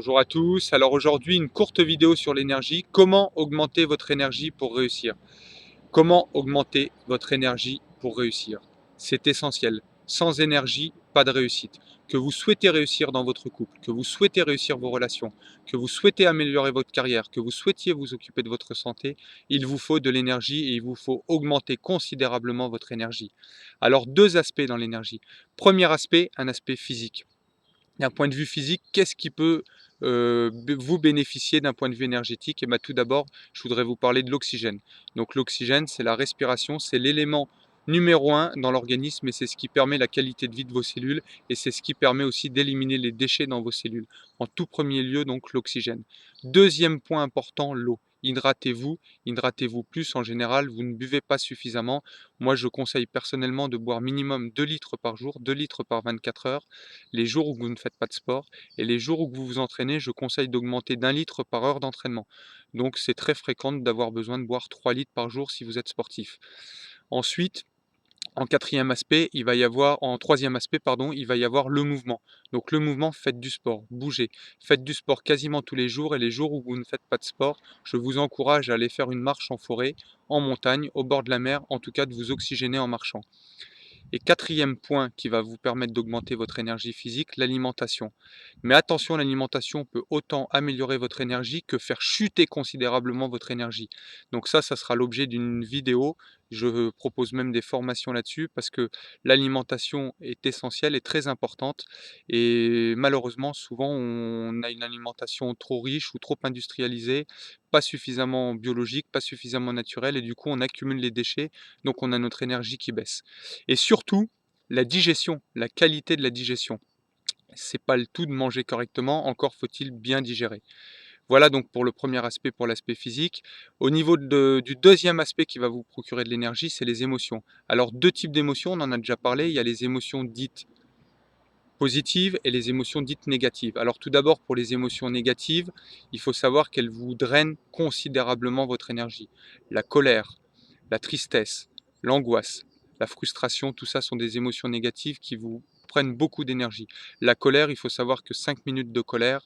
Bonjour à tous. Alors aujourd'hui, une courte vidéo sur l'énergie. Comment augmenter votre énergie pour réussir? Comment augmenter votre énergie pour réussir? C'est essentiel. Sans énergie, pas de réussite. Que vous souhaitez réussir dans votre couple, que vous souhaitez réussir vos relations, que vous souhaitez améliorer votre carrière, que vous souhaitiez vous occuper de votre santé, il vous faut de l'énergie et il vous faut augmenter considérablement votre énergie. Alors deux aspects dans l'énergie. Premier aspect, un aspect physique. D'un point de vue physique, qu'est-ce qui peut vous bénéficier d'un point de vue énergétique? Et bien, tout d'abord, je voudrais vous parler de l'oxygène. Donc l'oxygène, c'est la respiration, c'est l'élément numéro un dans l'organisme et c'est ce qui permet la qualité de vie de vos cellules et c'est ce qui permet aussi d'éliminer les déchets dans vos cellules. En tout premier lieu, donc l'oxygène. Deuxième point important, l'eau. Hydratez-vous, hydratez-vous plus en général, vous ne buvez pas suffisamment. Moi, je conseille personnellement de boire minimum 2 litres par jour, 2 litres par 24 heures les jours où vous ne faites pas de sport et les jours où vous vous entraînez, je conseille d'augmenter d'1 litre par heure d'entraînement. Donc c'est très fréquent d'avoir besoin de boire 3 litres par jour si vous êtes sportif. Ensuite, en quatrième aspect, il va y avoir en troisième aspect, pardon, il va y avoir le mouvement. Donc le mouvement, faites du sport, bougez. Faites du sport quasiment tous les jours et les jours où vous ne faites pas de sport, je vous encourage à aller faire une marche en forêt, en montagne, au bord de la mer, en tout cas de vous oxygéner en marchant. Et quatrième point qui va vous permettre d'augmenter votre énergie physique, l'alimentation. Mais attention, l'alimentation peut autant améliorer votre énergie que faire chuter considérablement votre énergie. Donc ça sera l'objet d'une vidéo. Je propose même des formations là-dessus parce que l'alimentation est essentielle et très importante. Et malheureusement, souvent, on a une alimentation trop riche ou trop industrialisée, pas suffisamment biologique, pas suffisamment naturelle, et du coup, on accumule les déchets, donc on a notre énergie qui baisse. Et surtout, la digestion, la qualité de la digestion. C'est pas le tout de manger correctement, encore faut-il bien digérer. Voilà donc pour le premier aspect, pour l'aspect physique. Au niveau du deuxième aspect qui va vous procurer de l'énergie, c'est les émotions. Alors deux types d'émotions, on en a déjà parlé, il y a les émotions dites positives et les émotions dites négatives. Alors tout d'abord pour les émotions négatives, il faut savoir qu'elles vous drainent considérablement votre énergie. La colère, la tristesse, l'angoisse, la frustration, tout ça sont des émotions négatives qui vous prennent beaucoup d'énergie. La colère, il faut savoir que 5 minutes de colère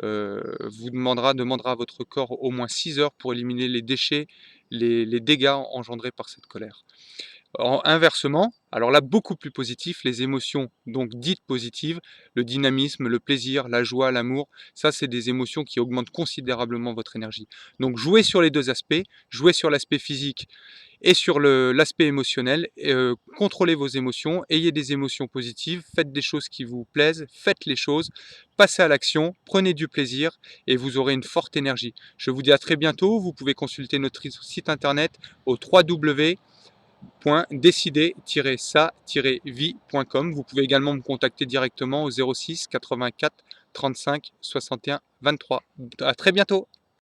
demandera à votre corps au moins 6 heures pour éliminer les déchets, les dégâts engendrés par cette colère. Inversement, alors là beaucoup plus positif, les émotions donc dites positives, le dynamisme, le plaisir, la joie, l'amour, ça c'est des émotions qui augmentent considérablement votre énergie. Donc jouez sur les deux aspects, jouez sur l'aspect physique et sur l'aspect émotionnel, contrôlez vos émotions, ayez des émotions positives, faites des choses qui vous plaisent, faites les choses, passez à l'action, prenez du plaisir et vous aurez une forte énergie. Je vous dis à très bientôt, vous pouvez consulter notre site internet au www.décider-ça-vie.com. Vous pouvez également me contacter directement au 06 84 35 65 61 23. À très bientôt.